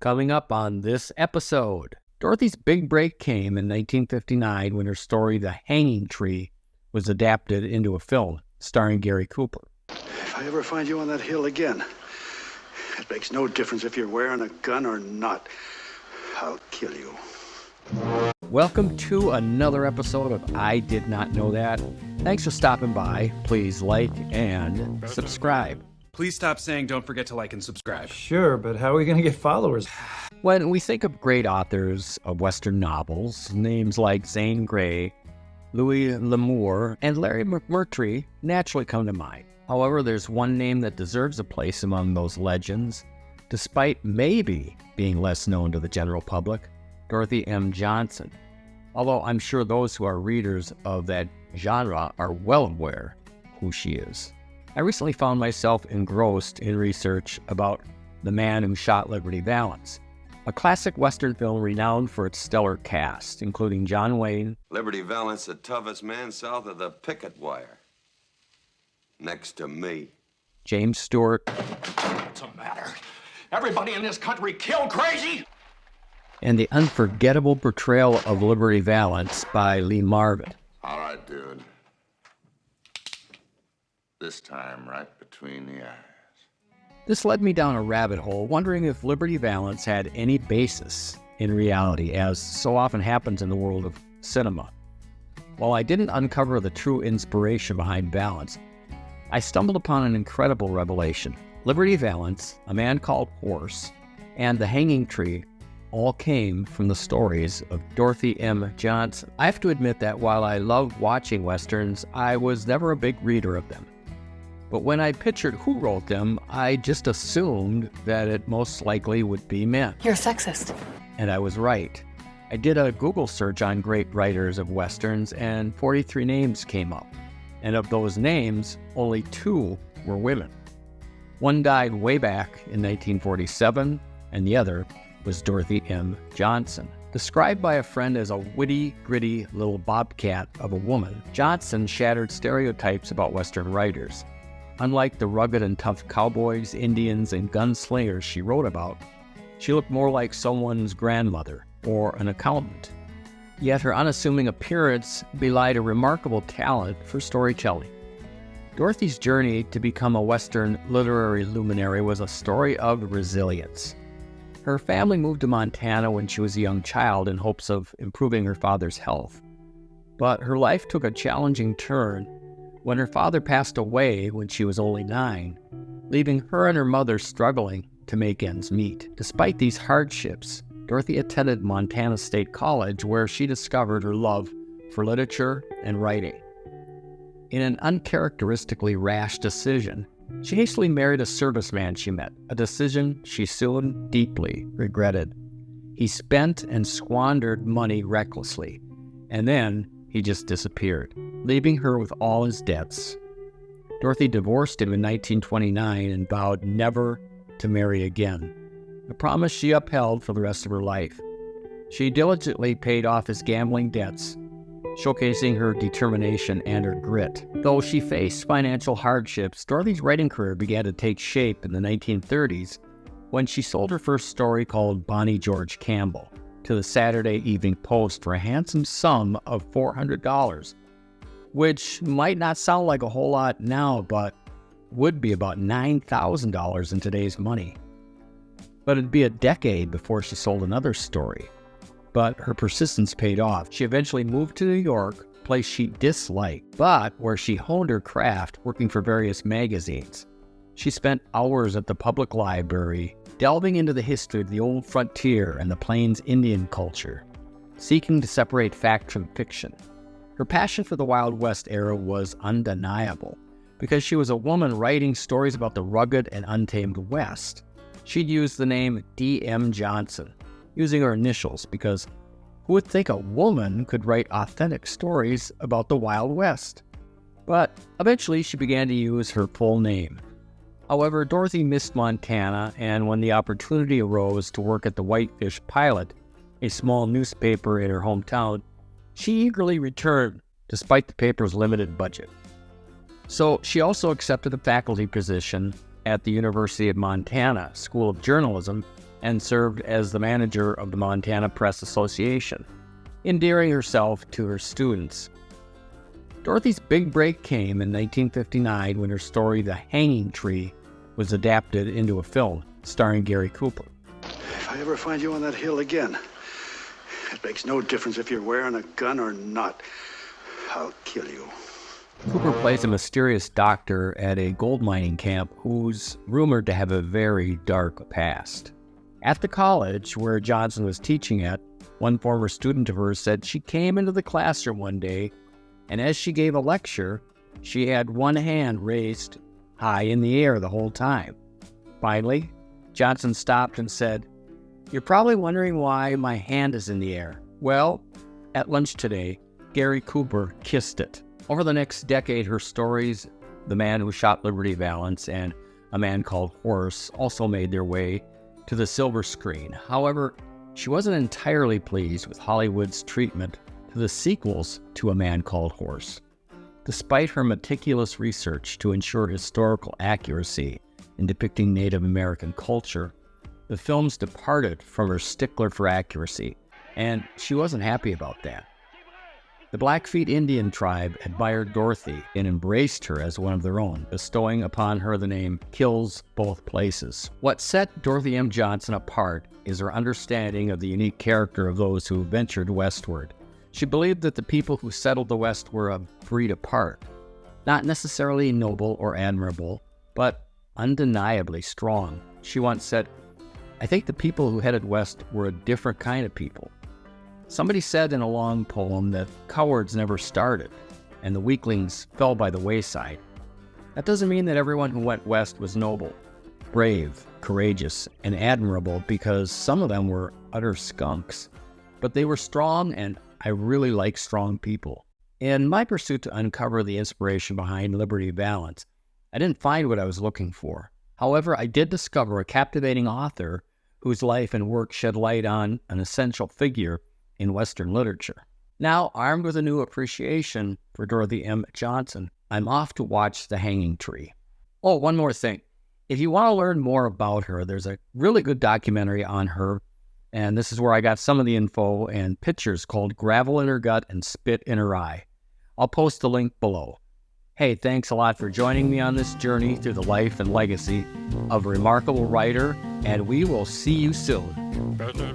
Coming up on this episode, Dorothy's big break came in 1959 when her story The Hanging Tree was adapted into a film starring Gary Cooper. If I ever find you on that hill again, it makes no difference if you're wearing a gun or not. I'll kill you. Welcome to another episode of I Did Not Know That. Thanks for stopping by. Please like and subscribe. Please stop saying don't forget to like and subscribe. Sure, but how are we going to get followers? When we think of great authors of Western novels, names like Zane Grey, Louis L'Amour, and Larry McMurtry naturally come to mind. However, there's one name that deserves a place among those legends, despite maybe being less known to the general public, Dorothy M. Johnson. Although I'm sure those who are readers of that genre are well aware who she is. I recently found myself engrossed in research about The Man Who Shot Liberty Valance, a classic Western film renowned for its stellar cast, including John Wayne. Liberty Valance, the toughest man south of the picket wire. Next to me. James Stewart. What's the matter? Everybody in this country killed crazy? And the unforgettable portrayal of Liberty Valance by Lee Marvin. All right, dude. This time, right between the eyes. This led me down a rabbit hole, wondering if Liberty Valance had any basis in reality, as so often happens in the world of cinema. While I didn't uncover the true inspiration behind Valance, I stumbled upon an incredible revelation. Liberty Valance, A Man Called Horse, and The Hanging Tree all came from the stories of Dorothy M. Johnson. I have to admit that while I love watching Westerns, I was never a big reader of them. But when I pictured who wrote them, I just assumed that it most likely would be men. You're sexist. And I was right. I did a Google search on great writers of Westerns, and 43 names came up. And of those names, only 2 were women. One died way back in 1947, and the other was Dorothy M. Johnson. Described by a friend as a witty, gritty little bobcat of a woman, Johnson shattered stereotypes about Western writers. Unlike the rugged and tough cowboys, Indians, and gunslingers she wrote about, she looked more like someone's grandmother or an accountant. Yet her unassuming appearance belied a remarkable talent for storytelling. Dorothy's journey to become a Western literary luminary was a story of resilience. Her family moved to Montana when she was a young child in hopes of improving her father's health. But her life took a challenging turn when her father passed away when she was only 9, leaving her and her mother struggling to make ends meet. Despite these hardships, Dorothy attended Montana State College, where she discovered her love for literature and writing. In an uncharacteristically rash decision, she hastily married a serviceman she met, a decision she soon deeply regretted. He spent and squandered money recklessly, and then he just disappeared, leaving her with all his debts. Dorothy divorced him in 1929 and vowed never to marry again, a promise she upheld for the rest of her life. She diligently paid off his gambling debts, showcasing her determination and her grit. Though she faced financial hardships, Dorothy's writing career began to take shape in the 1930s when she sold her first story called Bonnie George Campbell to the Saturday Evening Post for a handsome sum of $400, which might not sound like a whole lot now, but would be about $9,000 in today's money. But it'd be a decade before she sold another story. But her persistence paid off. She eventually moved to New York, a place she disliked, but where she honed her craft working for various magazines. She spent hours at the public library, delving into the history of the old frontier and the Plains Indian culture, seeking to separate fact from fiction. Her passion for the Wild West era was undeniable, because she was a woman writing stories about the rugged and untamed West. She'd used the name D.M. Johnson, using her initials, because who would think a woman could write authentic stories about the Wild West? But eventually she began to use her full name. However, Dorothy missed Montana, and when the opportunity arose to work at the Whitefish Pilot, a small newspaper in her hometown, she eagerly returned, despite the paper's limited budget. So she also accepted a faculty position at the University of Montana School of Journalism and served as the manager of the Montana Press Association, endearing herself to her students. Dorothy's big break came in 1959 when her story The Hanging Tree was adapted into a film starring Gary Cooper. If I ever find you on that hill again, it makes no difference if you're wearing a gun or not. I'll kill you. Cooper plays a mysterious doctor at a gold mining camp who's rumored to have a very dark past. At the college where Johnson was teaching at, one former student of hers said she came into the classroom one day, and as she gave a lecture, she had one hand raised high in the air the whole time. Finally, Johnson stopped and said, "You're probably wondering why my hand is in the air. Well, at lunch today, Gary Cooper kissed it." Over the next decade, her stories, The Man Who Shot Liberty Valance and A Man Called Horse, also made their way to the silver screen. However, she wasn't entirely pleased with Hollywood's treatment to the sequels to A Man Called Horse. Despite her meticulous research to ensure historical accuracy in depicting Native American culture, the films departed from her stickler for accuracy, and she wasn't happy about that. The Blackfeet Indian tribe admired Dorothy and embraced her as one of their own, bestowing upon her the name Kills Both Places. What set Dorothy M. Johnson apart is her understanding of the unique character of those who ventured westward. She believed that the people who settled the West were a breed apart, not necessarily noble or admirable, but undeniably strong. She once said, "I think the people who headed west were a different kind of people." Somebody said in a long poem that cowards never started, and the weaklings fell by the wayside. That doesn't mean that everyone who went west was noble, brave, courageous, and admirable, because some of them were utter skunks. But they were strong, and I really like strong people. In my pursuit to uncover the inspiration behind Liberty Valance, I didn't find what I was looking for. However, I did discover a captivating author whose life and work shed light on an essential figure in Western literature. Now, armed with a new appreciation for Dorothy M. Johnson, I'm off to watch The Hanging Tree. Oh, one more thing. If you want to learn more about her, there's a really good documentary on her, and this is where I got some of the info and pictures, called Gravel in Her Gut and Spit in Her Eye. I'll post the link below. Hey, thanks a lot for joining me on this journey through the life and legacy of a remarkable writer, and we will see you soon. Better